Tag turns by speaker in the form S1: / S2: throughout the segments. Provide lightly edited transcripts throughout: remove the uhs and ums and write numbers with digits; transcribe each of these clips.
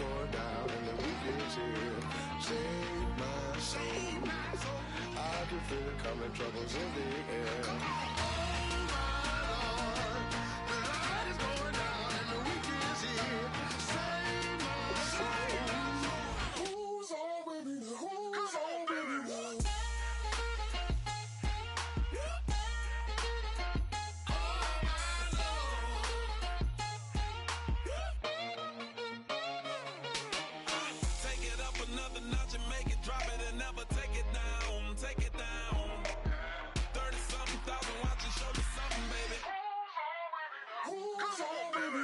S1: going down and the weekend's here. Save my soul. I can feel it coming, troubles in the air. Oh my Lord, the light is going down and the weekend's here. Save my soul. Who's on with me now? Who's on with me now?
S2: Another notch and make it, drop it and never take it down, take it down. 30-something thousand watching, show me something, baby. Who's on, baby?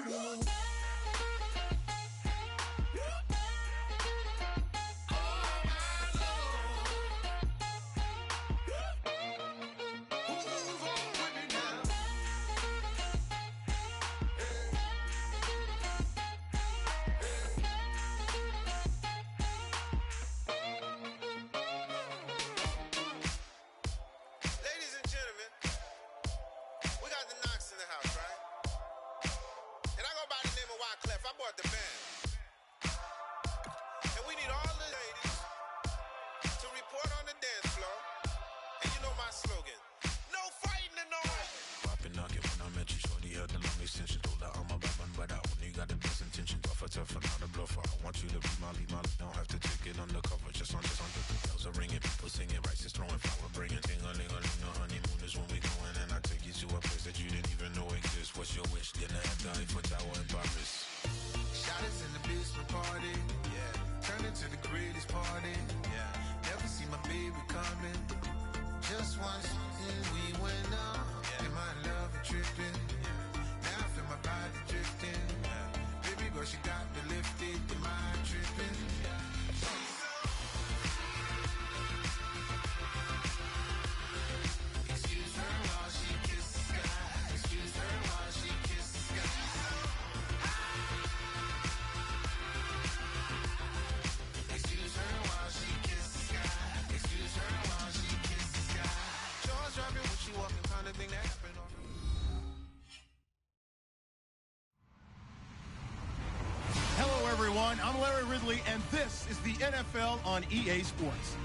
S3: Hello, everyone. I'm Larry Ridley, and this is the NFL on EA Sports.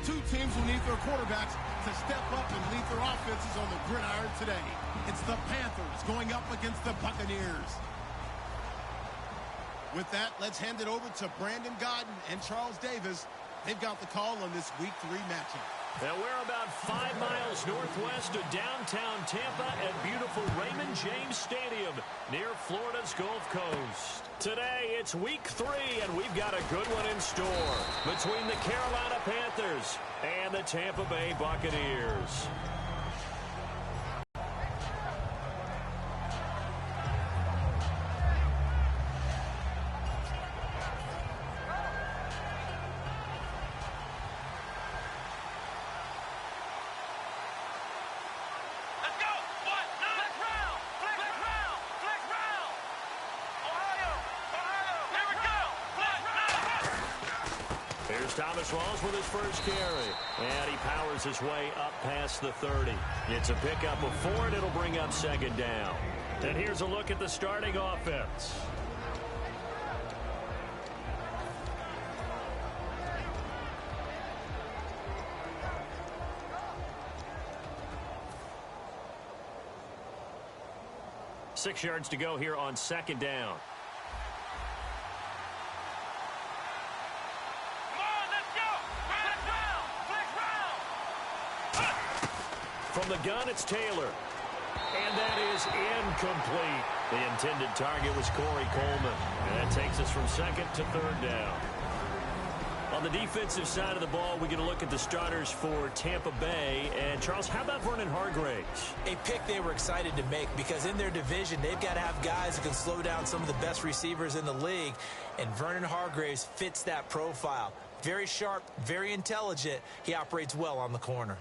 S3: Two teams will need their quarterbacks to step up and lead their offenses on the gridiron today. It's the Panthers going up against the Buccaneers. With that, let's hand it over to Brandon Godden and Charles Davis. They've got the call on this Week 3 matchup.
S4: Now we're about 5 miles northwest of downtown Tampa at beautiful Raymond James Stadium near Florida's Gulf Coast. Today it's Week 3 and we've got a good one in store between the Carolina Panthers and the Tampa Bay Buccaneers. Thomas Rawls with his first carry, and he powers his way up past the 30. It's a pickup of 4, and it'll bring up second down. And here's a look at the starting offense. Six yards to go here on second down. From the gun, it's Taylor. And that is incomplete. The intended target was Corey Coleman. And that takes us from second to third down. On the defensive side of the ball, we get a look at the starters for Tampa Bay. And, Charles, how about Vernon Hargreaves?
S5: A pick they were excited to make because in their division, they've got to have guys who can slow down some of the best receivers in the league. And Vernon Hargreaves fits that profile. Very sharp, very intelligent. He operates well on the corner.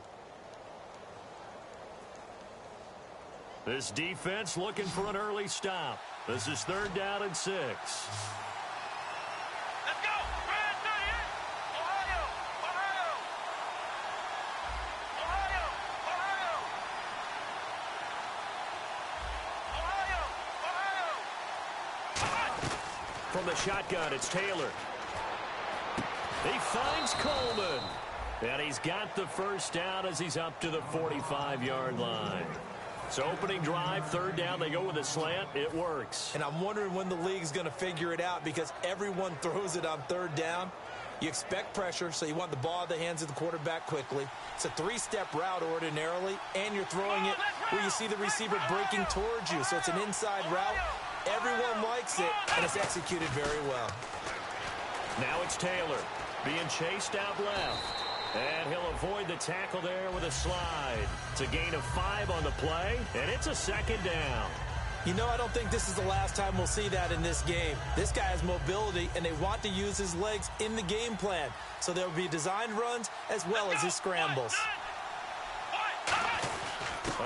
S4: This defense looking for an early stop. This is third down and 6.
S2: Let's go! Brad 38! Ohio! Ohio! Ohio! Ohio! Ohio! Ohio!
S4: From the shotgun, it's Taylor. He finds Coleman. And he's got the first down as he's up to the 45-yard line. So opening drive, third down, they go with a slant. It works.
S5: And I'm wondering when the league's going to figure it out because everyone throws it on third down. You expect pressure, so you want the ball in the hands of the quarterback quickly. It's a three-step route ordinarily, and you're throwing it where you see the receiver breaking towards you. So it's an inside route. Everyone likes it, and it's executed very well.
S4: Now it's Taylor being chased out left. And he'll avoid the tackle there with a slide. It's a gain of 5 on the play, and it's a second down.
S5: You know, I don't think this is the last time we'll see that in this game. This guy has mobility, and they want to use his legs in the game plan. So there will be designed runs as well as his scrambles.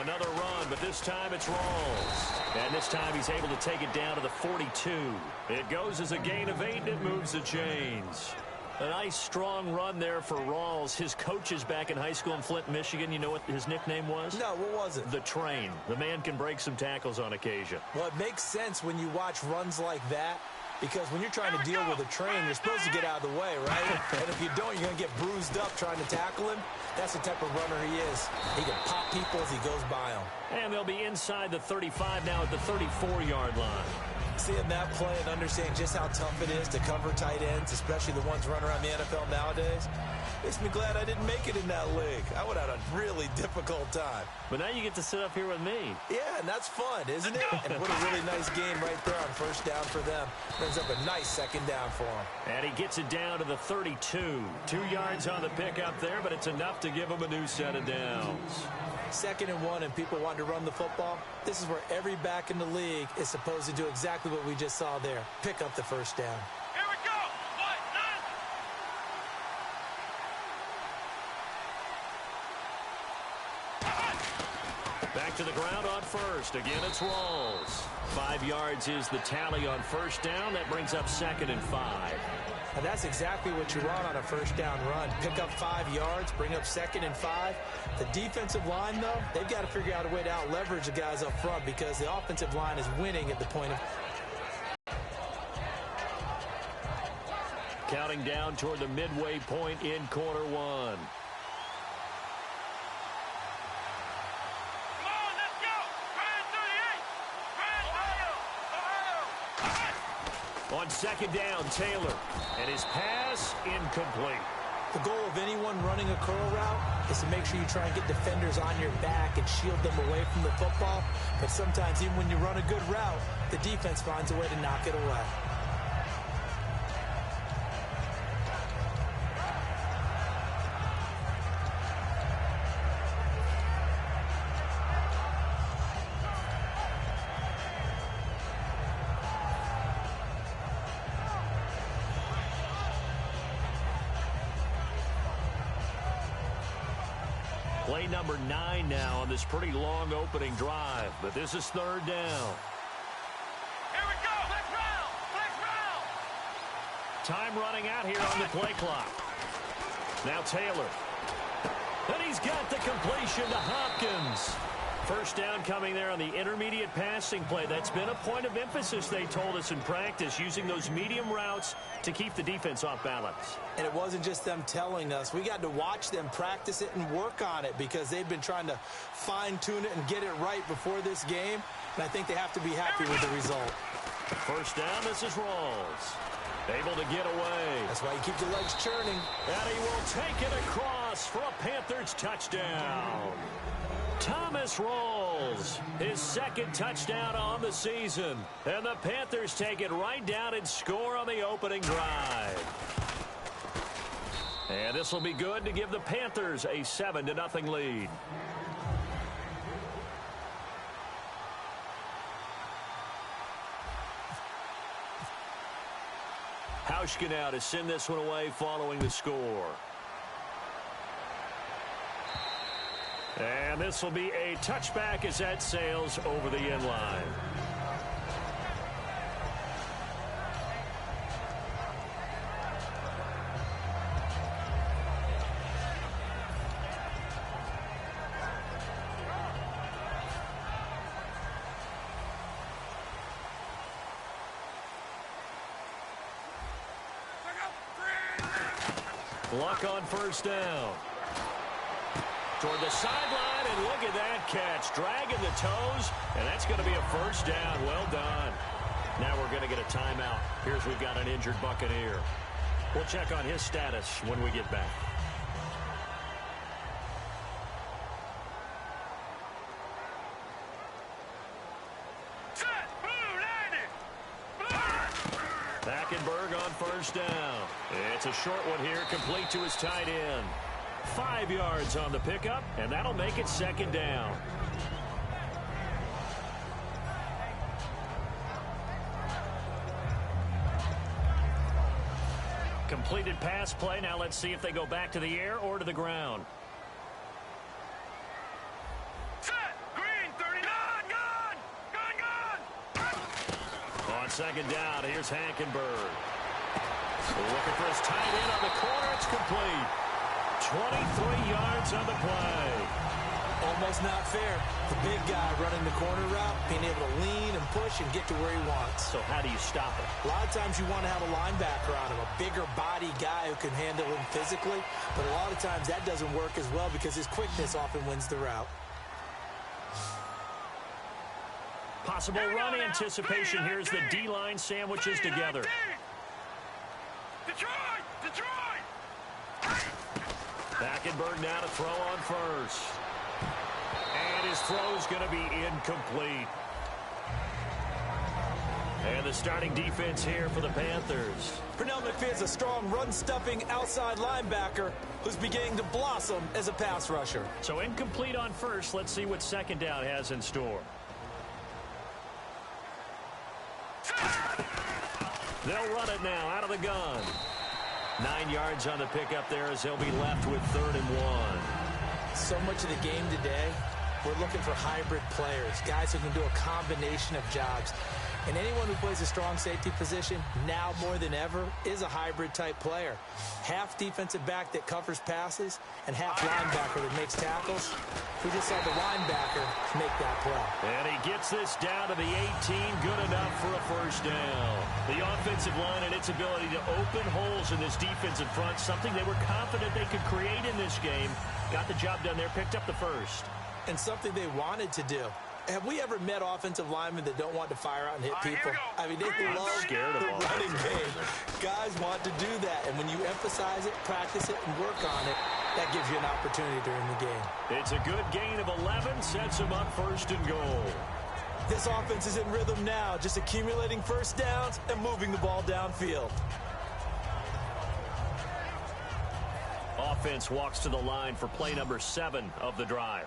S4: Another run, but this time it's Rawls. And this time he's able to take it down to the 42. It goes as a gain of 8, and it moves the chains. A nice, strong run there for Rawls. His coaches back in high school in Flint, Michigan, you know what his nickname was?
S5: No, what was it?
S4: The Train. The man can break some tackles on occasion.
S5: Well, it makes sense when you watch runs like that because when you're trying to deal with a train, you're supposed to get out of the way, right? And if you don't, you're going to get bruised up trying to tackle him. That's the type of runner he is. He can pop people as he goes by them.
S4: And they'll be inside the 35 now at the 34-yard line.
S5: Seeing that play and understanding just how tough it is to cover tight ends, especially the ones running around the NFL nowadays, makes me glad I didn't make it in that league. I would have had a really difficult time.
S4: But now you get to sit up here with me.
S5: Yeah, and that's fun, isn't it? And what a really nice game right there on first down for them. Brings up a nice second down for him.
S4: And he gets it down to the 32. 2 yards on the pickup there, but it's enough to give him a new set of downs.
S5: 2nd and 1 and people want to run the football. This is where every back in the league is supposed to do exactly what we just saw there. Pick up the first down.
S2: Here we go.
S4: Back to the ground on first. Again, it's Rawls. 5 yards is the tally on first down. That brings up 2nd and 5.
S5: And that's exactly what you want on a first down run. Pick up 5 yards, bring up 2nd and 5. The defensive line, though, they've got to figure out a way to out-leverage the guys up front because the offensive line is winning at the point of...
S4: Counting down toward the midway point in quarter one. On second down, Taylor. And his pass incomplete.
S5: The goal of anyone running a curl route is to make sure you try and get defenders on your back and shield them away from the football. But sometimes even when you run a good route, the defense finds a way to knock it away.
S4: Play number 9 now on this pretty long opening drive, but this is third down.
S2: Here we go. Let's round. Let's round.
S4: Time running out here on the play clock. Now Taylor. And he's got the completion to Hopkins. First down coming there on the intermediate passing play. That's been a point of emphasis, they told us in practice, using those medium routes to keep the defense off balance.
S5: And it wasn't just them telling us. We got to watch them practice it and work on it because they've been trying to fine-tune it and get it right before this game. And I think they have to be happy with the result.
S4: First down, this is Rawls. Able to get away.
S5: That's why you keep your legs churning.
S4: And he will take it across for a Panthers touchdown. Thomas Rawls, his second touchdown on the season. And the Panthers take it right down and score on the opening drive. And this will be good to give the Panthers a 7-0 lead. Hauschka now to send this one away following the score. And this will be a touchback as that sails over the end line. Luck on first down. Toward the sideline, and look at that catch. Dragging the toes, and that's going to be a first down. Well done. Now we're going to get a timeout. Here's we've got an injured Buccaneer. We'll check on his status when we get back. Hackenberg on first down. It's a short one here, complete to his tight end. 5 yards on the pickup, and that'll make it second down. Completed pass play. Now let's see if they go back to the air or to the ground. On second down, here's Hackenberg. Looking for his tight end on the corner. It's complete. 23 yards on the play.
S5: Almost not fair. The big guy running the corner route, being able to lean and push and get to where he wants.
S4: So how do you stop it?
S5: A lot of times you want to have a linebacker on him, a bigger body guy who can handle him physically. But a lot of times that doesn't work as well because his quickness often wins the route.
S4: Possible run anticipation. Here's the D-line sandwiches together. Hackenberg now to throw on first. And his throw is going to be incomplete. And the starting defense here for the Panthers.
S5: Pernell McPhee's a strong run-stuffing outside linebacker who's beginning to blossom as a pass rusher.
S4: So incomplete on first. Let's see what second down has in store. They'll run it now out of the gun. 9 yards on the pickup there as they'll be left with 3rd and 1.
S5: So much of the game today, we're looking for hybrid players, guys who can do a combination of jobs. And anyone who plays a strong safety position, now more than ever, is a hybrid type player. Half defensive back that covers passes and half linebacker that makes tackles. We just saw the linebacker make that play.
S4: And he gets this down to the 18, good enough for a first down. The offensive line and its ability to open holes in this defensive front, something they were confident they could create in this game. Got the job done there, picked up the first.
S5: And something they wanted to do. Have we ever met offensive linemen that don't want to fire out and hit people? I mean, they love the running game. Guys want to do that, and when you emphasize it, practice it, and work on it, that gives you an opportunity during the game.
S4: It's a good gain of 11, sets them up 1st and goal.
S5: This offense is in rhythm now, just accumulating first downs and moving the ball downfield.
S4: Offense walks to the line for play number 7 of the drive.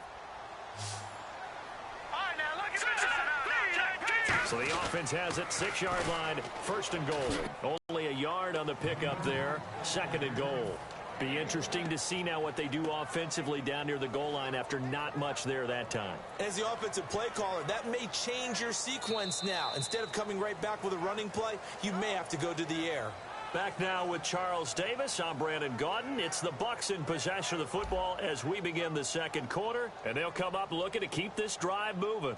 S4: So the offense has it, 6-yard line, 1st and goal. Only a yard on the pickup there, 2nd and goal. Be interesting to see now what they do offensively down near the goal line after not much there that time.
S5: As the offensive play caller, that may change your sequence now. Instead of coming right back with a running play, you may have to go to the air.
S4: Back now with Charles Davis. I'm Brandon Gaudin. It's the Bucs in possession of the football as we begin the 2nd quarter, and they'll come up looking to keep this drive moving.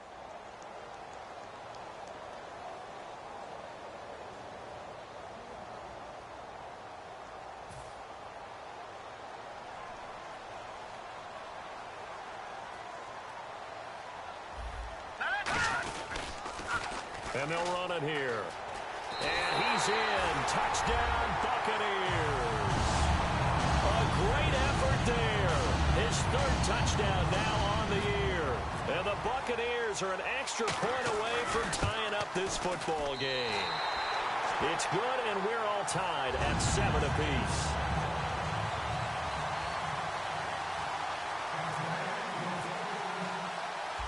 S4: And they'll run it here. And he's in. Touchdown, Buccaneers. A great effort there. His 3rd touchdown now on the year. And the Buccaneers are an extra point away from tying up this football game. It's good, and we're all tied at 7 apiece.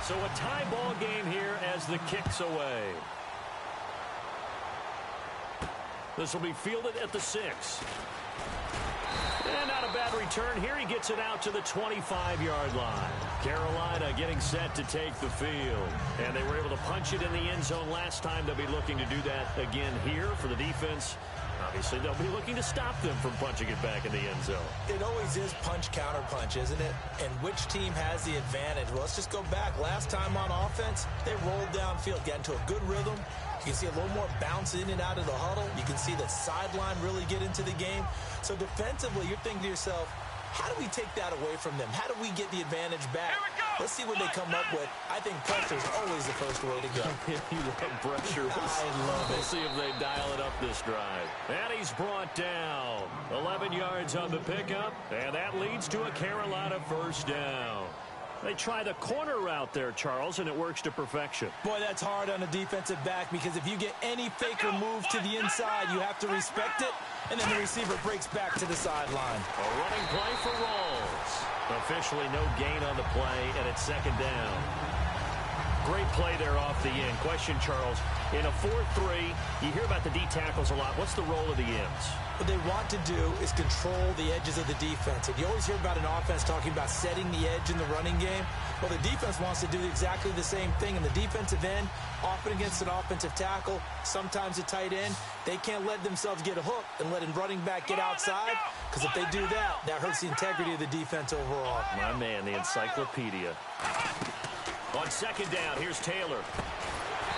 S4: So a tie ball game here as the kick's away. This will be fielded at the 6. And not a bad return. Here he gets it out to the 25-yard line. Carolina getting set to take the field. And they were able to punch it in the end zone last time. They'll be looking to do that again here for the defense. Obviously, they'll be looking to stop them from punching it back in the end zone.
S5: It always is punch-counter-punch, isn't it? And which team has the advantage? Well, let's just go back. Last time on offense, they rolled downfield, got into a good rhythm. You can see a little more bounce in and out of the huddle. You can see the sideline really get into the game. So defensively, you're thinking to yourself, how do we take that away from them? How do we get the advantage back? Let's see what they come up with. I think pressure is always the first way to go.
S4: You love pressure.
S5: I love it.
S4: We'll see if they dial it up this drive. And he's brought down. 11 yards on the pickup, and that leads to a Carolina first down. They try the corner route there, Charles, and it works to perfection.
S5: Boy, that's hard on a defensive back because if you get any fake or move to the inside, you have to respect it, and then the receiver breaks back to the sideline.
S4: A running play for Rawls. Officially no gain on the play, and it's second down. Great play there off the end. Question, Charles, in a 4-3, you hear about the D tackles a lot. What's the role of the ends?
S5: What they want to do is control the edges of the defense. And you always hear about an offense talking about setting the edge in the running game. Well, the defense wants to do exactly the same thing. And the defensive end, often against an offensive tackle, sometimes a tight end, they can't let themselves get a hook and let a running back get outside. Because if they do that, that hurts the integrity of the defense overall.
S4: My man, the encyclopedia. On second down, here's Taylor.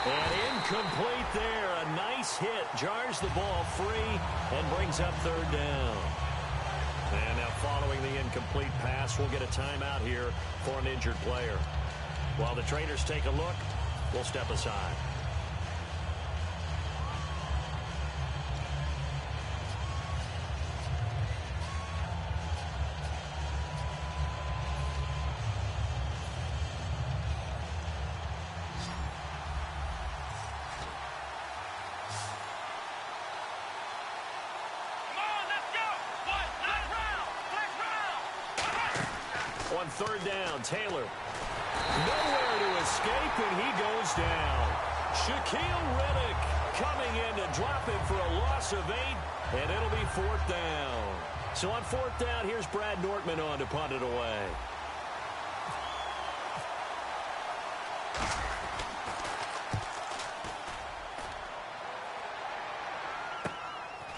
S4: And incomplete there. A nice hit. Jars the ball free and brings up third down. And now following the incomplete pass, we'll get a timeout here for an injured player. While the trainers take a look, we'll step aside. On third down, Taylor. Nowhere to escape, and he goes down. Shaquille Riddick coming in to drop him for a loss of 8, and it'll be fourth down. So on fourth down, here's Brad Nortman on to punt it away.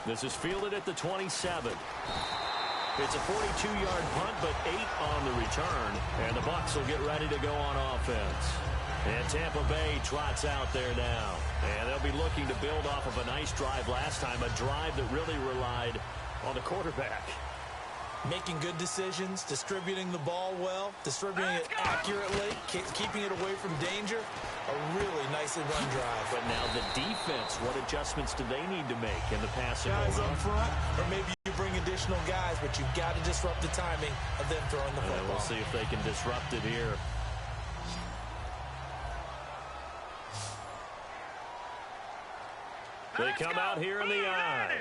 S4: This is fielded at the 27. It's a 42-yard punt, but 8 on the return. And the Bucs will get ready to go on offense. And Tampa Bay trots out there now. And they'll be looking to build off of a nice drive last time, a drive that really relied on the quarterback.
S5: Making good decisions, distributing the ball well, distributing it accurately, keeping it away from danger. A really nicely run drive.
S4: But now the defense, what adjustments do they need to make in the passing game?
S5: Guys up front, or maybe you bring additional guys, but you've got to disrupt the timing of them throwing the football.
S4: We'll see if they can disrupt it here. They come out here in the eye.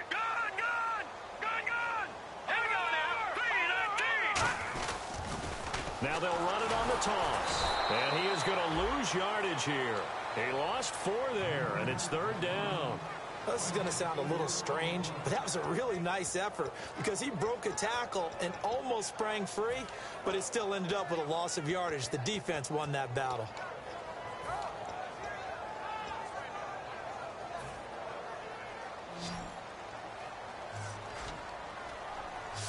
S4: Now they'll run it on the toss. And he is going to lose yardage here. He lost 4 there, and it's third down.
S5: This is going to sound a little strange, but that was a really nice effort because he broke a tackle and almost sprang free, but it still ended up with a loss of yardage. The defense won that battle.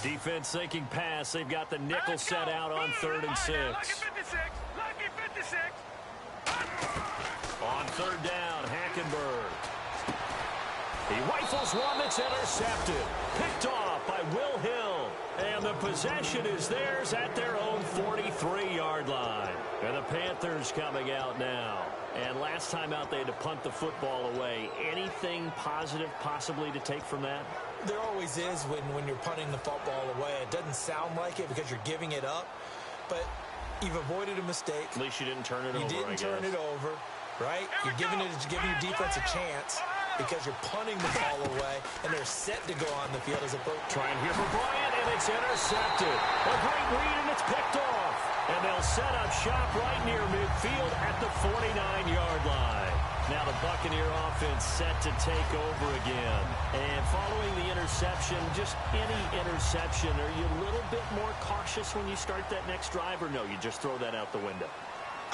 S4: Defense thinking pass. They've got the nickel set out on 3rd and 6. On third down, Hackenberg. He rifles one that's intercepted. Picked off by Will Hill. And the possession is theirs at their own 43-yard line. And the Panthers coming out now. And last time out, they had to punt the football away. Anything positive possibly to take from that?
S5: There always is when you're punting the football away. It doesn't sound like it because you're giving it up. But you've avoided a mistake.
S4: At least you didn't turn it over,
S5: You didn't turn it over, right? You're giving your defense a chance because you're punting the ball away, and they're set to go on the field as a boat.
S4: Trying here for Bryant, and it's intercepted. A great read, and it's picked off. And they'll set up shop right near midfield at the 49-yard line. Now the Buccaneer offense set to take over again. And following the interception, just any interception, are you a little bit more cautious when you start that next drive, or no, you just throw that out the window?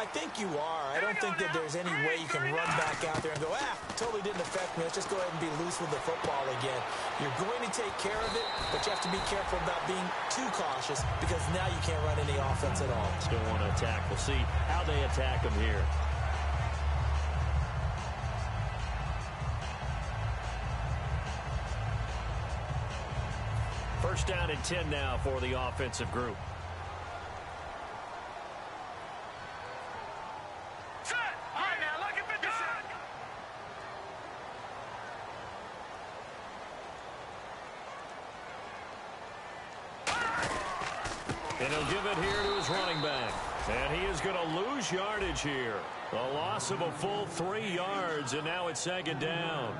S5: I think you are. I don't think that there's any way you can run back out there and go, totally didn't affect me. Let's just go ahead and be loose with the football again. You're going to take care of it, but you have to be careful about being too cautious because now you can't run any offense at all.
S4: Still want to attack. We'll see how they attack them here. First down and 10 now for the offensive group. And he'll give it here to his running back. And he is going to lose yardage here. A loss of a full 3 yards, and now it's second down.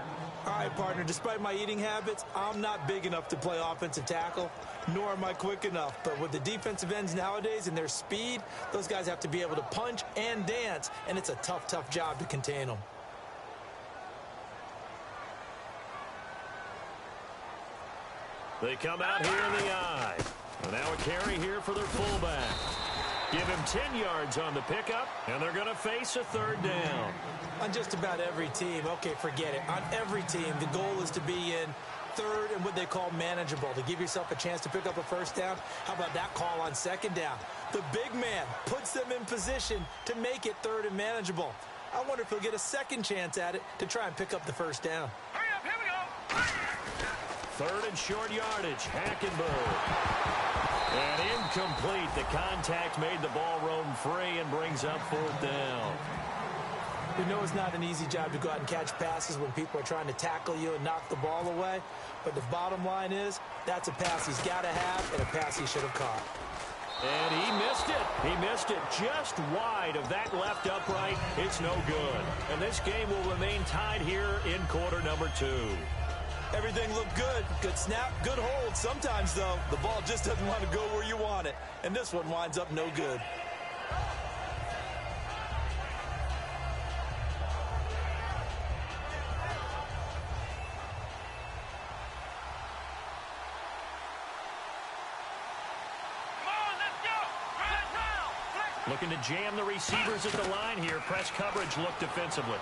S5: All right, partner, despite my eating habits, I'm not big enough to play offensive tackle, nor am I quick enough. But with the defensive ends nowadays and their speed, those guys have to be able to punch and dance, and it's a tough, tough job to contain them.
S4: They come out here in the eye. And now a carry here for their fullback. Give him 10 yards on the pickup, and they're going to face a third down.
S5: On just about every team, okay, forget it. On every team, the goal is to be in third and what they call manageable, to give yourself a chance to pick up a first down. How about that call on second down? The big man puts them in position to make it third and manageable. I wonder if he'll get a second chance at it to try and pick up the first down.
S2: Hurry up, here we go.
S4: Third and short yardage, Hackenberg. And incomplete. The contact made the ball roam free and brings up fourth down.
S5: We know it's not an easy job to go out and catch passes when people are trying to tackle you and knock the ball away. But the bottom line is, that's a pass he's got to have and a pass he should have caught.
S4: And he missed it. He missed it just wide of that left upright. It's no good. And this game will remain tied here in quarter number 2.
S5: Everything looked good. Good snap, good hold. Sometimes, though, the ball just doesn't want to go where you want it. And this one winds up no good.
S4: Looking to jam the receivers at the line here. Press coverage look defensively.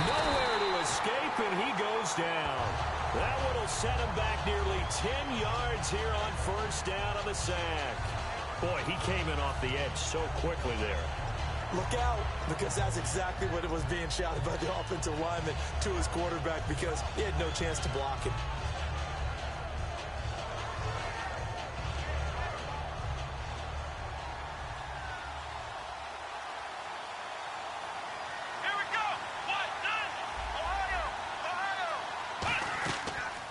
S4: Nowhere to escape, and he goes down. That one will set him back nearly 10 yards here on first down on the sack. Boy, he came in off the edge so quickly there.
S5: Look out, because that's exactly what it was being shouted by the offensive lineman to his quarterback because he had no chance to block him.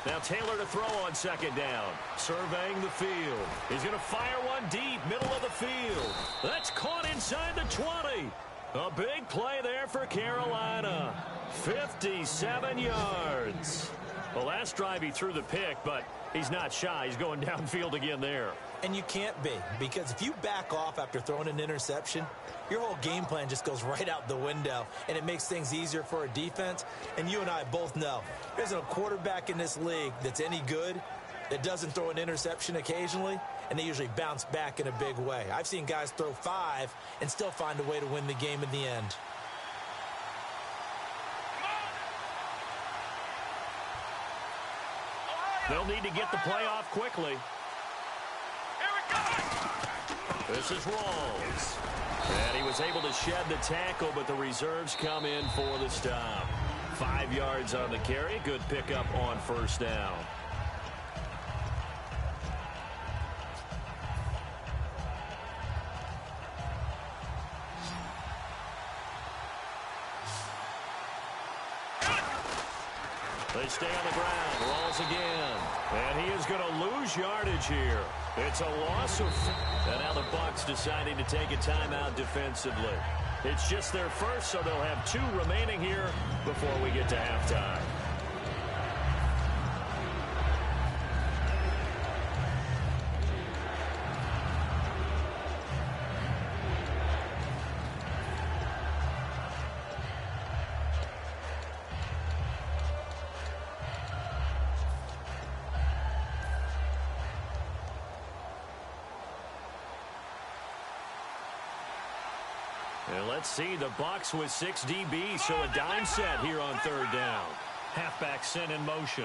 S4: Now Taylor to throw on second down. Surveying the field. He's going to fire one deep, middle of the field. That's caught inside the 20. A big play there for Carolina. 57 yards. The last drive he threw the pick, but he's not shy. He's going downfield again there.
S5: And you can't be, because if you back off after throwing an interception, your whole game plan just goes right out the window, and it makes things easier for a defense. And you and I both know there isn't a quarterback in this league that's any good that doesn't throw an interception occasionally, and they usually bounce back in a big way. I've seen guys throw 5 and still find a way to win the game in the end.
S4: They'll need to get the play off quickly. This is Rawls. And he was able to shed the tackle, but the reserves come in for the stop. 5 yards on the carry. Good pickup on first down. They stay on the ground. Rawls again. And he is going to lose yardage here. It's a loss of... And now the Bucs deciding to take a timeout defensively. It's just their first, so they'll have 2 remaining here before we get to halftime. And let's see, the Bucs with 6 DBs, so a dime set here on third down. Halfback sent in motion.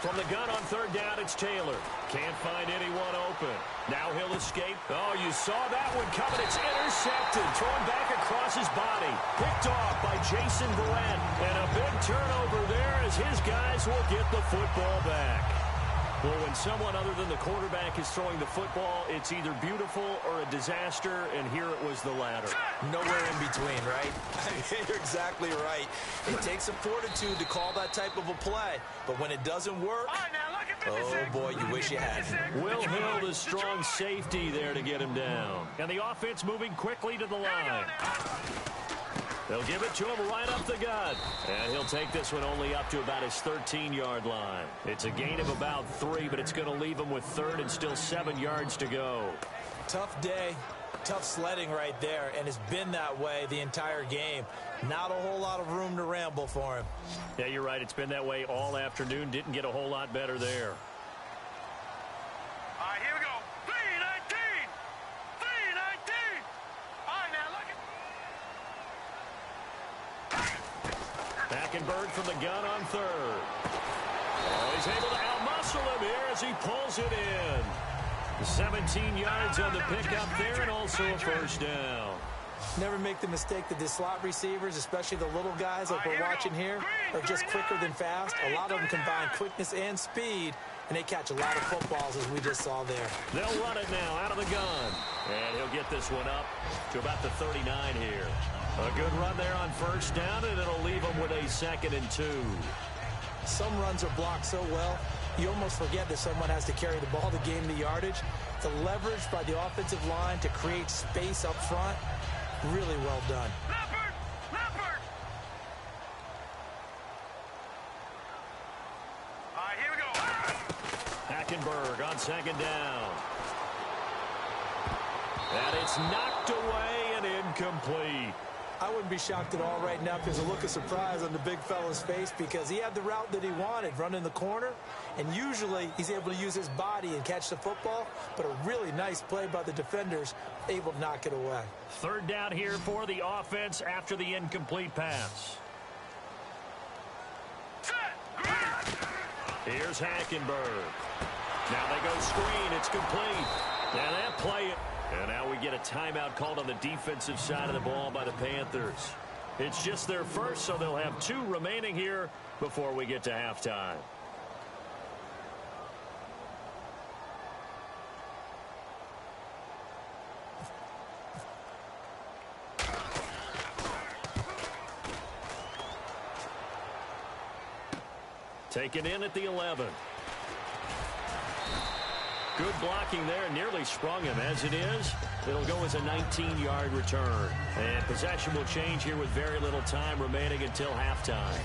S4: From the gun on third down, it's Taylor. Can't find anyone open. Now he'll escape. Oh, you saw that one coming. It's intercepted. Thrown back across his body. Picked off by Jason Verrett. And a big turnover there as his guys will get the football back. Well, when someone other than the quarterback is throwing the football, it's either beautiful or a disaster, and here it was the latter.
S5: Nowhere in between, right? You're exactly right. It takes some fortitude to call that type of a play, but when it doesn't work, oh boy, you wish you had.
S4: Will Hill, the strong safety there to get him down. And the offense moving quickly to the line. They'll give it to him right up the gut. And he'll take this one only up to about his 13-yard line. It's a gain of about 3, but it's going to leave him with third and still 7 yards to go.
S5: Tough day, tough sledding right there, and it's been that way the entire game. Not a whole lot of room to ramble for him.
S4: Yeah, you're right. It's been that way all afternoon. Didn't get a whole lot better there.
S2: All right, here we go. 319. 319. All right, now look at.
S4: Hackenberg from the gun on third. Oh, he's able to outmuscle him here as he pulls it in. 17 yards on the pickup there and also a first down.
S5: Never make the mistake that the slot receivers, especially the little guys like we're watching here, are just quicker than fast. A lot of them combine quickness and speed, and they catch a lot of footballs as we just saw there.
S4: They'll run it now out of the gun. And he'll get this one up to about the 39 here. A good run there on first down, and it'll leave him with a 2nd and 2.
S5: Some runs are blocked so well, you almost forget that someone has to carry the ball to gain the yardage. The leverage by the offensive line to create space up front, really well done.
S2: Leopard! Leopard! All right, here we go.
S4: Hackenberg on 2nd down. And it's knocked away and incomplete.
S5: I wouldn't be shocked at all right now if there's a look of surprise on the big fella's face because he had the route that he wanted, running the corner, and usually he's able to use his body and catch the football, but a really nice play by the defenders, able to knock it away.
S4: Third down here for the offense after the incomplete pass. Here's Hackenberg. Now they go screen. It's complete. Now that play... And now we get a timeout called on the defensive side of the ball by the Panthers. It's just their first, so they'll have 2 remaining here before we get to halftime. Taken in at the 11. Good blocking there, nearly sprung him. As it is, it'll go as a 19-yard return. And possession will change here with very little time remaining until halftime.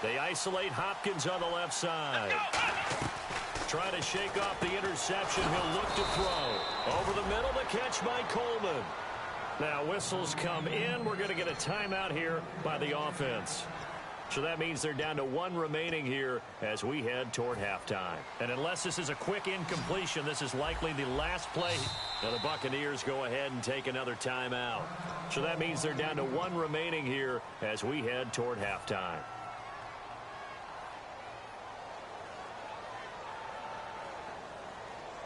S4: They isolate Hopkins on the left side. Try to shake off the interception. He'll look to throw. Over the middle, the catch by Coleman. Now whistles come in. We're going to get a timeout here by the offense. So that means they're down to 1 remaining here as we head toward halftime. And unless this is a quick incompletion, this is likely the last play. Now the Buccaneers go ahead and take another timeout. So that means they're down to 1 remaining here as we head toward halftime.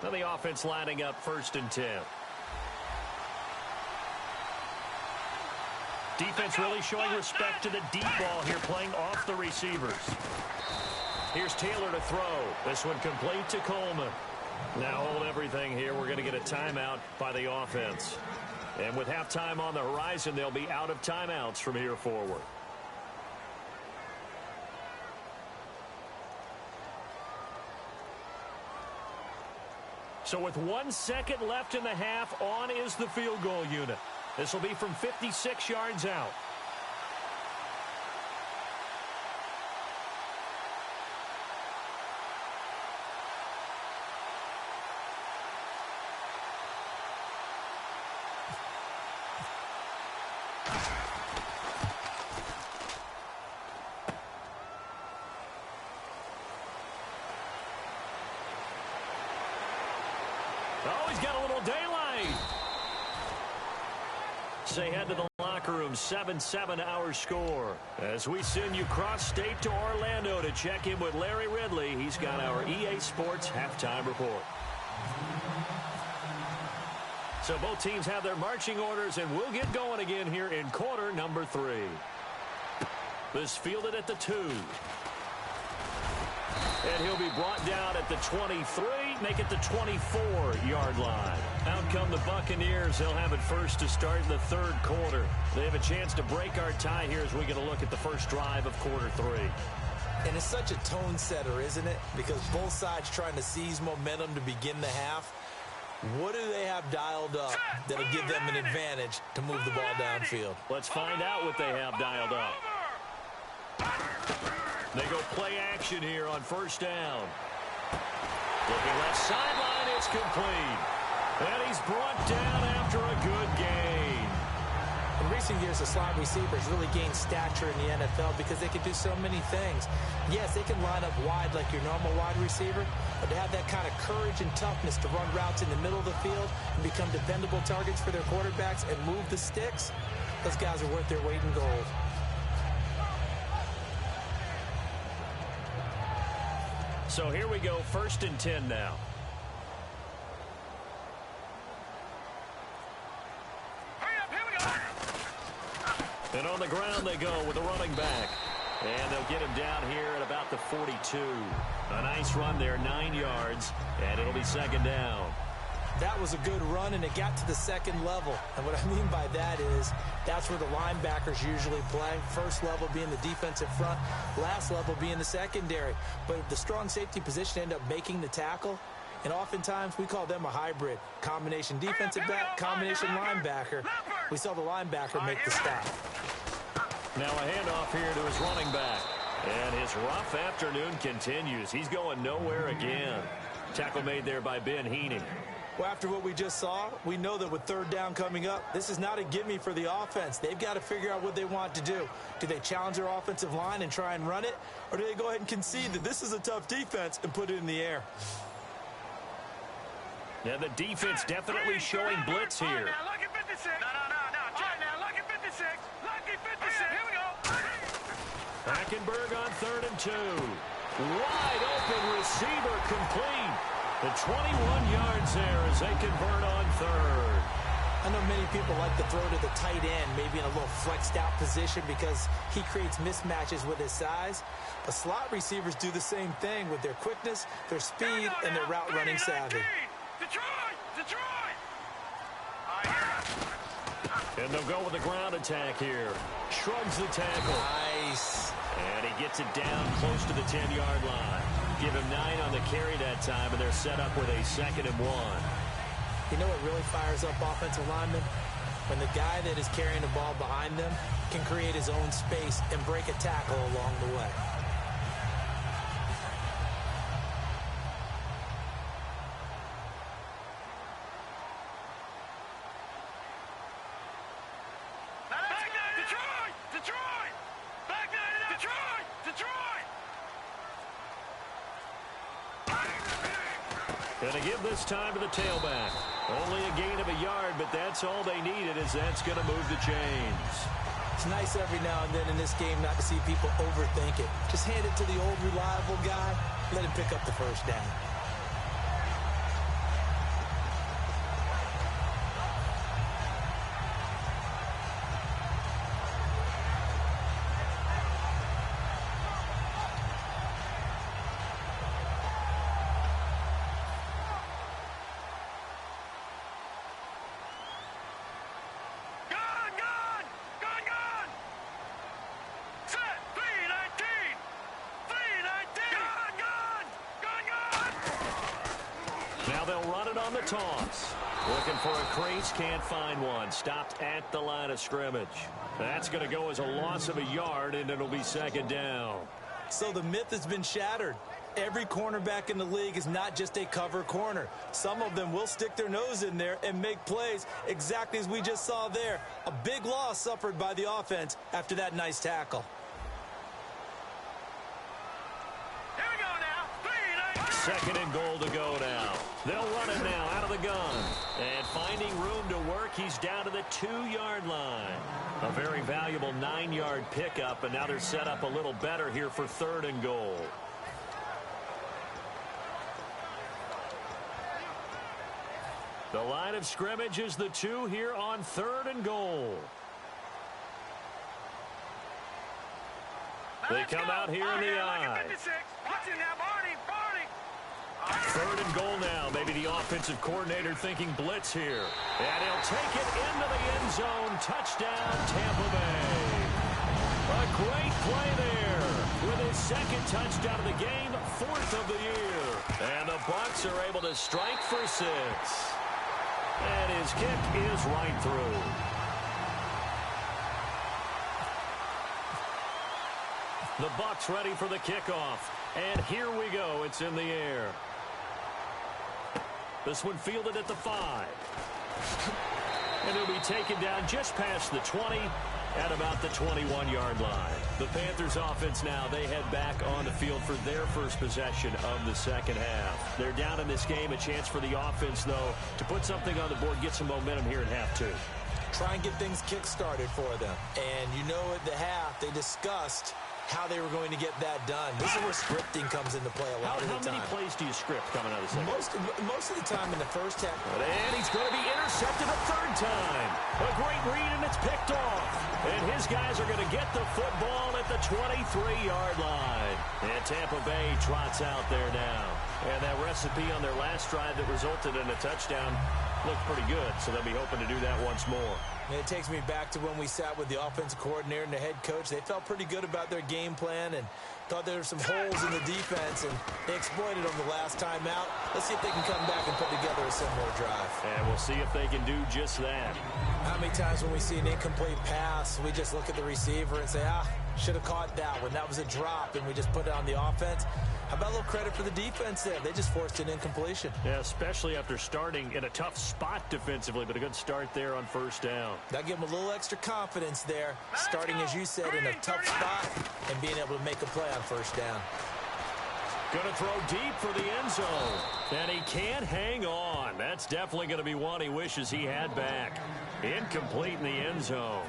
S4: Now the offense lining up 1st and 10. Defense really showing respect to the deep ball here, playing off the receivers. Here's Taylor to throw. This one complete to Coleman. Now hold everything here. We're going to get a timeout by the offense. And with halftime on the horizon, they'll be out of timeouts from here forward. So with 1 second left in the half, on is the field goal unit. This will be from 56 yards out. Oh, he's got a little daylight. Say head to the locker room, 7-7 our score. As we send you cross-state to Orlando to check in with Larry Ridley, he's got our EA Sports halftime report. So both teams have their marching orders, and we'll get going again here in quarter number 3. This fielded at the 2. And he'll be brought down at the 23, make it the 24-yard line. Out come the Buccaneers. They'll have it first to start in the third quarter. They have a chance to break our tie here as we get a look at the first drive of quarter 3.
S5: And it's such a tone setter, isn't it? Because both sides trying to seize momentum to begin the half. What do they have dialed up that'll give them an advantage to move the ball downfield?
S4: Let's find out what they have dialed up. They go play action here on first down. Looking left sideline, it's complete. And he's brought down after a good gain.
S5: In recent years, the slot receivers really gained stature in the NFL because they can do so many things. Yes, they can line up wide like your normal wide receiver, but to have that kind of courage and toughness to run routes in the middle of the field and become dependable targets for their quarterbacks and move the sticks, those guys are worth their weight in gold.
S4: So here we go, 1st and 10 now. And on the ground they go with the running back. And they'll get him down here at about the 42. A nice run there, 9 yards, and it'll be second down.
S5: That was a good run, and it got to the second level. And what I mean by that is that's where the linebackers usually play. First level being the defensive front, last level being the secondary. But the strong safety position ended up making the tackle, and oftentimes we call them a hybrid. Combination defensive back, combination linebacker. We saw the linebacker make the stop.
S4: Now a handoff here to his running back. And his rough afternoon continues. He's going nowhere again. Tackle made there by Ben Heaney.
S5: Well, after what we just saw, we know that with third down coming up, this is not a gimme for the offense. They've got to figure out what they want to do. Do they challenge their offensive line and try and run it? Or do they go ahead and concede that this is a tough defense and put it in the air?
S4: Yeah, the defense definitely showing blitz here.
S6: Now, lucky 56. No. All right, now, lucky 56. Lucky 56. Here we go.
S4: Hackenberg on 3rd and 2. Wide open receiver complete. The 21 yards there as they convert on 3rd.
S5: I know many people like to throw to the tight end, maybe in a little flexed out position because he creates mismatches with his size. But slot receivers do the same thing with their quickness, their speed, and their route running savvy.
S6: Detroit!
S4: And they'll go with the ground attack here. Shrugs the tackle.
S5: Nice.
S4: And he gets it down close to the 10-yard line. Give him 9 on the carry that time, and they're set up with a 2nd and 1.
S5: You know what really fires up offensive linemen? When the guy that is carrying the ball behind them can create his own space and break a tackle along the way.
S6: Detroit! Back Detroit!
S4: Going to give this time to the tailback. Only a gain of a yard, but that's all they needed, as that's going to move the chains.
S5: It's nice every now and then in this game not to see people overthink it. Just hand it to the old reliable guy. Let him pick up the first down.
S4: On the toss. Looking for a crease, can't find one. Stopped at the line of scrimmage. That's going to go as a loss of a yard, and it'll be 2nd down.
S5: So the myth has been shattered. every cornerback in the league is not just a cover corner. Some of them will stick their nose in there and make plays exactly as we just saw there. A big loss suffered by the offense after that nice tackle.
S6: Here we go now.
S4: 2nd and goal to go now. They'll run it now out of the gun. And finding room to work, he's down to the 2-yard line. A very valuable 9-yard pickup, and now they're set up a little better here for 3rd and goal. The line of scrimmage is the 2 here on 3rd and goal. They come out here in the I. 3rd and goal now. Maybe the offensive coordinator thinking blitz here. And he'll take it into the end zone. Touchdown, Tampa Bay. A great play there with his 2nd touchdown of the game, 4th of the year. And the Bucs are able to strike for 6. And his kick is right through. The Bucs ready for the kickoff. And here we go. It's in the air. This one fielded at the 5. And it'll be taken down just past the 20 at about the 21-yard line. The Panthers offense now, they head back on the field for their first possession of the 2nd half. They're down in this game. A chance for the offense, though, to put something on the board, get some momentum here in half 2.
S5: Try and get things kick-started for them. And you know at the half, they discussed how they were going to get that done. This is where scripting comes into play a lot of the time.
S4: How many plays do you script coming out of the 2nd?
S5: Most of the time in the first half.
S4: And he's going to be intercepted a 3rd time. A great read, and it's picked off. And his guys are going to get the football at the 23-yard line. And Tampa Bay trots out there now. And that recipe on their last drive that resulted in a touchdown looked pretty good, so they'll be hoping to do that once more.
S5: And it takes me back to when we sat with the offensive coordinator and the head coach. They felt pretty good about their game plan and thought there were some holes in the defense, and they exploited them the last time out. Let's see if they can come back and put together a similar drive.
S4: And we'll see if they can do just that.
S5: How many times when we see an incomplete pass, we just look at the receiver and say, should have caught that one. That was a drop, and we just put it on the offense. How about a little credit for the defense there? They just forced an incompletion.
S4: Yeah, especially after starting in a tough spot defensively, but a good start there on 1st down.
S5: That gave them a little extra confidence there, starting, as you said, in a tough spot and being able to make a play on 1st down.
S4: Going to throw deep for the end zone. And he can't hang on. That's definitely going to be one he wishes he had back. Incomplete in the end zone.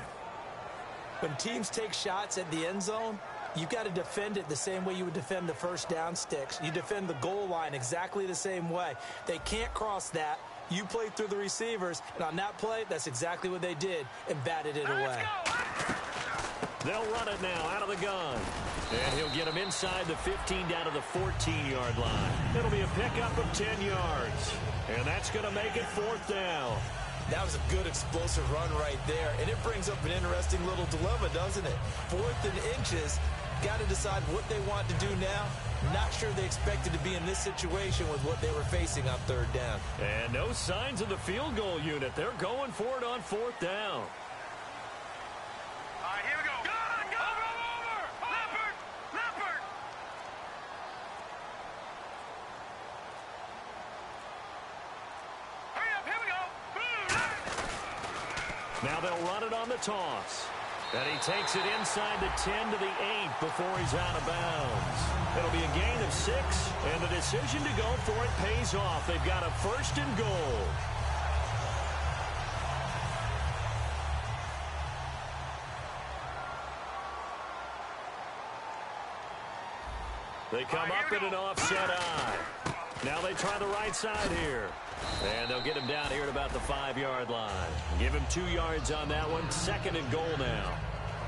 S5: When teams take shots at the end zone, you've got to defend it the same way you would defend the 1st down sticks. You defend the goal line exactly the same way. They can't cross that. You play through the receivers, and on that play, that's exactly what they did and batted it away.
S4: They'll run it now out of the gun. And he'll get him inside the 15 down to the 14-yard line. It'll be a pickup of 10 yards. And that's going to make it 4th down.
S5: That was a good explosive run right there. And it brings up an interesting little dilemma, doesn't it? 4th and inches. Got to decide what they want to do now. Not sure they expected to be in this situation with what they were facing on 3rd down.
S4: And no signs of the field goal unit. They're going for it on 4th down.
S6: All right, here we go. Go! Over! Leopard! Hurry up, here we go.
S4: Now they'll run it on the toss. And he takes it inside the 10 to the 8 before he's out of bounds. It'll be a gain of 6, and the decision to go for it pays off. They've got a 1st and goal. They come up in an offset eye. Now they try the right side here. And they'll get him down here at about the 5-yard line. Give him 2 yards on that one. 2nd and goal now.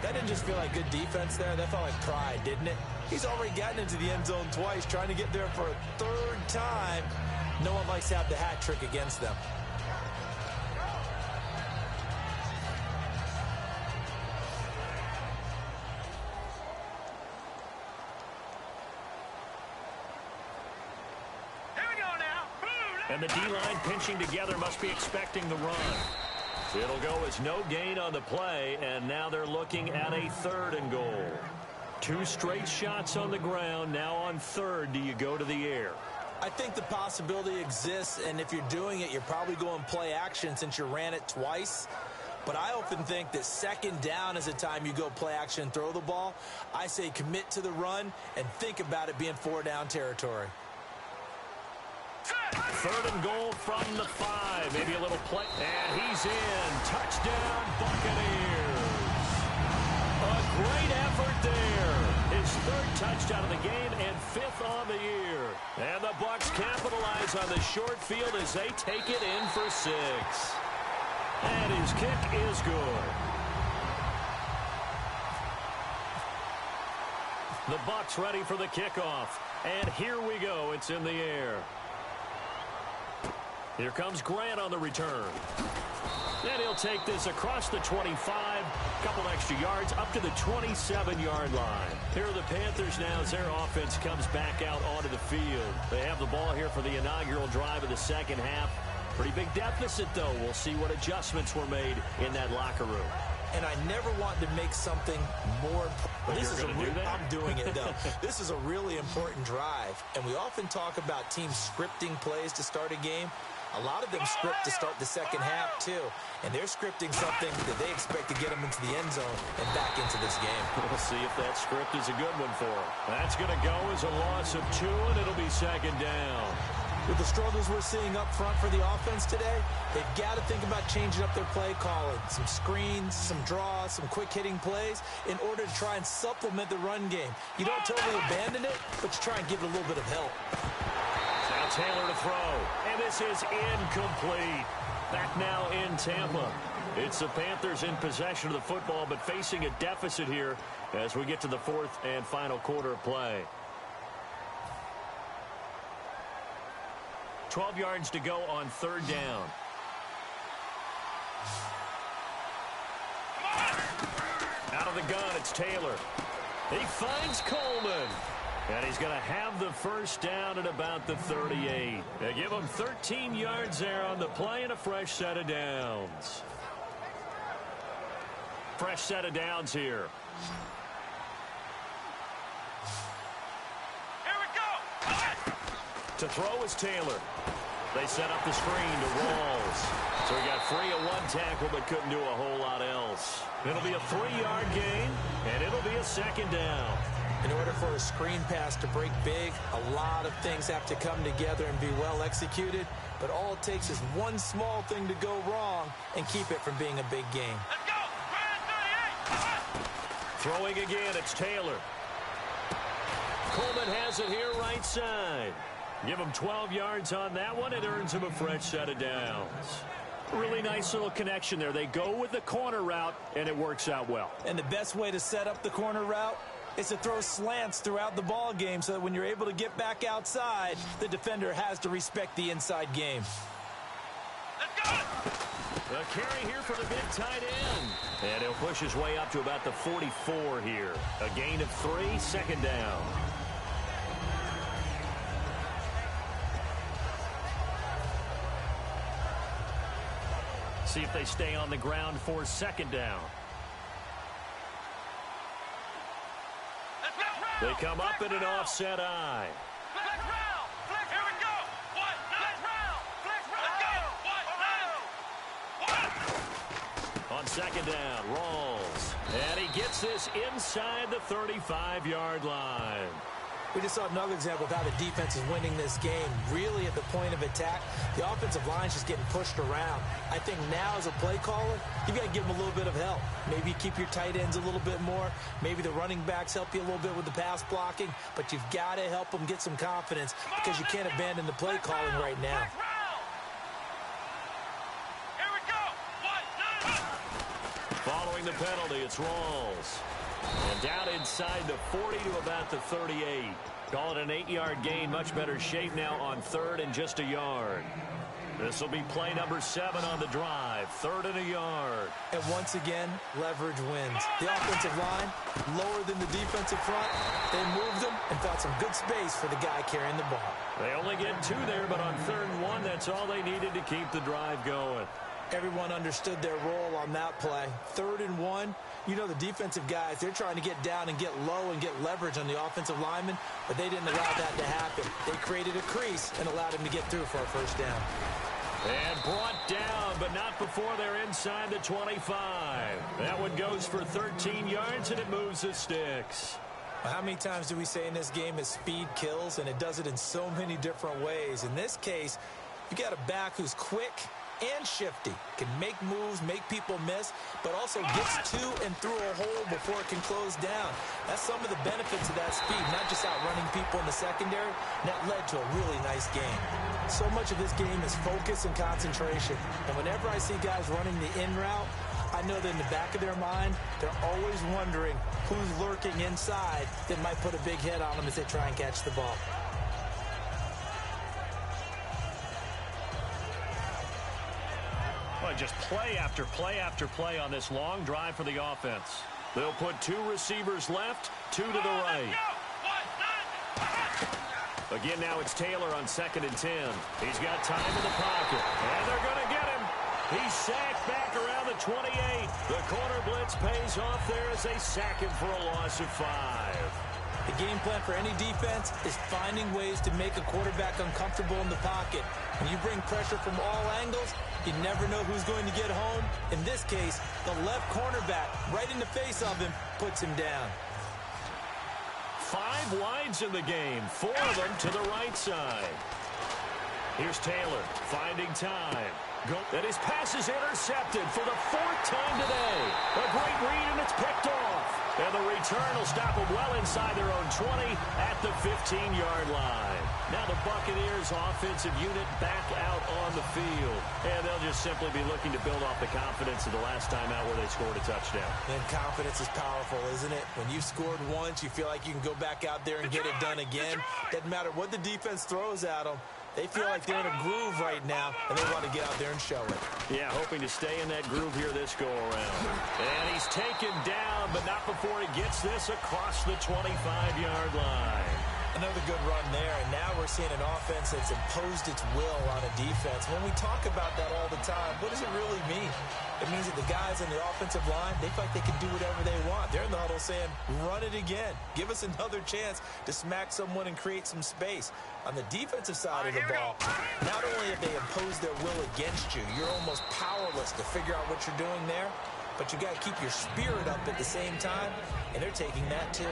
S5: That didn't just feel like good defense there. That felt like pride, didn't it? He's already gotten into the end zone twice, trying to get there for a 3rd time. No one likes to have the hat trick against them.
S4: And the D-line pinching together must be expecting the run. It'll go as no gain on the play, and now they're looking at a 3rd and goal. 2 straight shots on the ground. Now on third, do you go to the air?
S5: I think the possibility exists, and if you're doing it, you're probably going play action since you ran it twice. But I often think that second down is the time you go play action and throw the ball. I say commit to the run and think about it being 4-down territory.
S4: Third and goal from the 5. Maybe a little play. And he's in. Touchdown, Buccaneers. A great effort there. His 3rd touchdown of the game and 5th on the year. And the Bucs capitalize on the short field as they take it in for 6. And his kick is good. The Bucs ready for the kickoff. And here we go. It's in the air. Here comes Grant on the return. And he'll take this across the 25. Couple extra yards up to the 27-yard line. Here are the Panthers now as their offense comes back out onto the field. They have the ball here for the inaugural drive of the second half. Pretty big deficit, though. We'll see what adjustments were made in that locker room.
S5: And I never want to make something more important. I'm doing it, though. This is a really important drive. And we often talk about teams scripting plays to start a game. A lot of them script to start the second half, too. And they're scripting something that they expect to get them into the end zone and back into this game.
S4: We'll see if that script is a good one for them. That's going to go as a loss of 2, and it'll be second down.
S5: With the struggles we're seeing up front for the offense today, they've got to think about changing up their play calling. Some screens, some draws, some quick-hitting plays in order to try and supplement the run game. You don't totally abandon it, but you try and give it a little bit of help.
S4: Now Taylor to throw, and this is incomplete. Back now in Tampa. It's the Panthers in possession of the football, but facing a deficit here as we get to the 4th and final quarter of play. 12 yards to go on 3rd down. Out of the gun, it's Taylor. He finds Coleman. And he's going to have the first down at about the 38. They give him 13 yards there on the play and a fresh set of downs. Fresh set of downs here. To throw is Taylor. They set up the screen to Rawls. So he got free of 1 tackle but couldn't do a whole lot else. It'll be a 3-yard gain, and it'll be a second down.
S5: In order for a screen pass to break big, a lot of things have to come together and be well executed. But all it takes is one small thing to go wrong and keep it from being a big game.
S6: Let's go!
S4: Throwing again, it's Taylor. Coleman has it here right side. Give him 12 yards on that one. It earns him a fresh set of downs. Really nice little connection there. They go with the corner route, and it works out well.
S5: And the best way to set up the corner route is to throw slants throughout the ball game so that when you're able to get back outside, the defender has to respect the inside game.
S6: Let's go!
S4: The carry here for the big tight end. And he'll push his way up to about the 44 here. A gain of 3, second down. See if they stay on the ground for second down. They come up in an offset eye.
S6: Let's round! Here we go! What? Let's round! Let's go! What?
S4: On second down, Rawls. And he gets this inside the 35-yard line.
S5: We just saw another example of how the defense is winning this game. Really at the point of attack, the offensive line's just getting pushed around. I think now as a play caller, you've got to give them a little bit of help. Maybe keep your tight ends a little bit more. Maybe the running backs help you a little bit with the pass blocking. But you've got to help them get some confidence because you can't abandon the play calling right now.
S6: Here we go!
S4: Following the penalty, it's Rawls. And down inside the 40 to about the 38. Call it an 8-yard gain. Much better shape now on 3rd and just a yard. This will be play number 7 on the drive. 3rd and a yard.
S5: And once again, leverage wins. The offensive line, lower than the defensive front. They moved them and found some good space for the guy carrying the ball.
S4: They only get 2 there, but on 3rd and 1, that's all they needed to keep the drive going.
S5: Everyone understood their role on that play. 3rd and 1. You know the defensive guys, they're trying to get down and get low and get leverage on the offensive lineman, but they didn't allow that to happen. They created a crease and allowed him to get through for a first down.
S4: And brought down, but not before they're inside the 25. That one goes for 13 yards, and it moves the sticks.
S5: How many times do we say in this game that speed kills, and it does it in so many different ways? In this case, you got a back who's quick and shifty, can make moves, make people miss, but also gets to and through a hole before it can close down. That's some of the benefits of that speed, not just outrunning people in the secondary. And that led to a really nice game. So much of this game is focus and concentration. And whenever I see guys running the in route, I know that in the back of their mind, they're always wondering who's lurking inside that might put a big hit on them as they try and catch the ball.
S4: Well, just play after play after play on this long drive for the offense. They'll put 2 receivers left, 2 to the right. Again, now it's Taylor on 2nd and 10. He's got time in the pocket, and they're going to get him. He's sacked back around the 28. The corner blitz pays off there as they sack him for a loss of 5.
S5: The game plan for any defense is finding ways to make a quarterback uncomfortable in the pocket. When you bring pressure from all angles, you never know who's going to get home. In this case, the left cornerback, right in the face of him, puts him down.
S4: 5 wides in the game, 4 of them to the right side. Here's Taylor finding time. And his pass is intercepted for the 4th time today. A great read, and it's picked off. And the return will stop them well inside their own 20 at the 15-yard line. Now the Buccaneers offensive unit back out on the field. And they'll just simply be looking to build off the confidence of the last time out where they scored a touchdown.
S5: And confidence is powerful, isn't it? When you've scored once, you feel like you can go back out there and get it done again. Doesn't matter what the defense throws at them. They feel like they're in a groove right now, and they want to get out there and show it.
S4: Yeah, hoping to stay in that groove here this go-around. And he's taken down, but not before he gets this across the 25-yard line.
S5: Another good run there, and now we're seeing an offense that's imposed its will on a defense. When we talk about that all the time, what does it really mean? It means that the guys on the offensive line, they feel like they can do whatever they want. They're in the huddle saying, run it again. Give us another chance to smack someone and create some space. On the defensive side of the ball, not only have they imposed their will against you, you're almost powerless to figure out what you're doing there, but you got to keep your spirit up at the same time, and they're taking that too.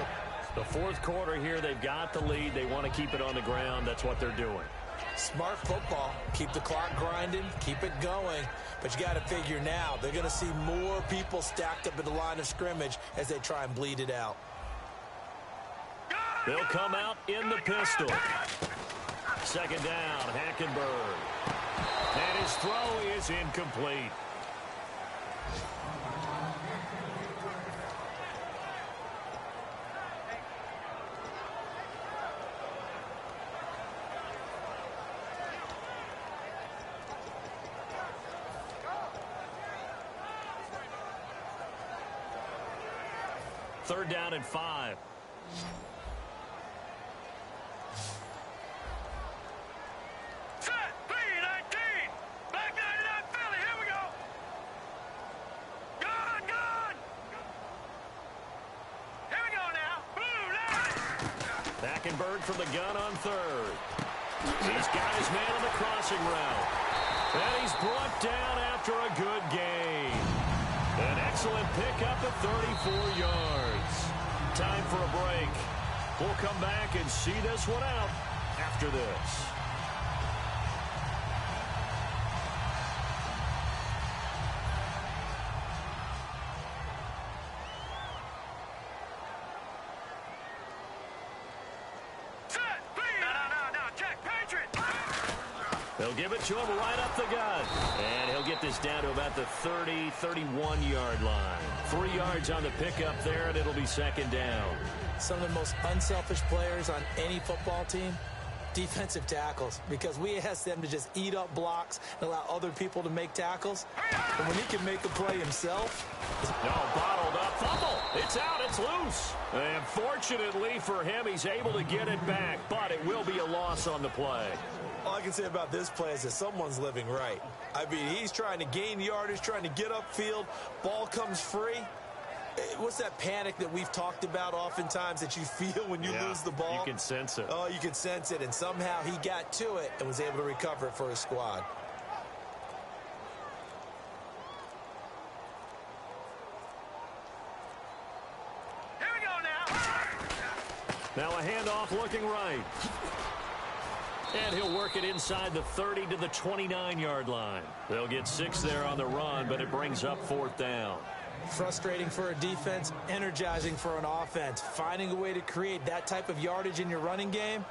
S4: The 4th quarter here, they've got the lead. They want to keep it on the ground. That's what they're doing.
S5: Smart football. Keep the clock grinding. Keep it going. But you got to figure now, they're going to see more people stacked up at the line of scrimmage as they try and bleed it out.
S4: They'll come out in the pistol. 2nd down, Hackenberg. And his throw is incomplete. Third down and 5.
S6: Set, B-19. Back 99 Philly. Here we go. Gone. Here we go now. Blue line.
S4: Hackenberg from the gun on 3rd. He's got his man on the crossing route. And he's brought down after a good gain. An excellent pickup at 34 yards. Time for a break. We'll come back and see this one out after this.
S6: Set, B. No. Check, Patriot.
S4: They'll give it to him right up the gut. And he'll get this down to about the 30, 31-yard line. 3 yards on the pickup there, and it'll be 2nd down.
S5: Some of the most unselfish players on any football team, defensive tackles, because we ask them to just eat up blocks and allow other people to make tackles. And when he can make a play himself.
S4: No, bottled up. Fumble. It's out. It's loose. And fortunately for him, he's able to get it back, but it will be a loss on the play.
S5: All I can say about this play is that someone's living right. I mean, he's trying to gain yardage, trying to get upfield. Ball comes free. What's that panic that we've talked about oftentimes that you feel when you lose the ball?
S4: You can sense it.
S5: Oh, you can sense it, and somehow he got to it and was able to recover it for his squad.
S6: Here we go now.
S4: Now a handoff looking right. And he'll work it inside the 30 to the 29-yard line. They'll get 6 there on the run, but it brings up 4th down.
S5: Frustrating for a defense, energizing for an offense. Finding a way to create that type of yardage in your running game,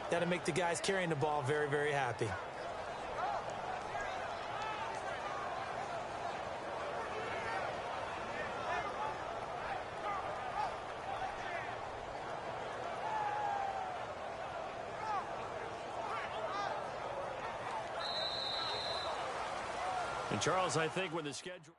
S5: that'll make the guys carrying the ball very, very happy.
S4: And Charles, I think with the schedule...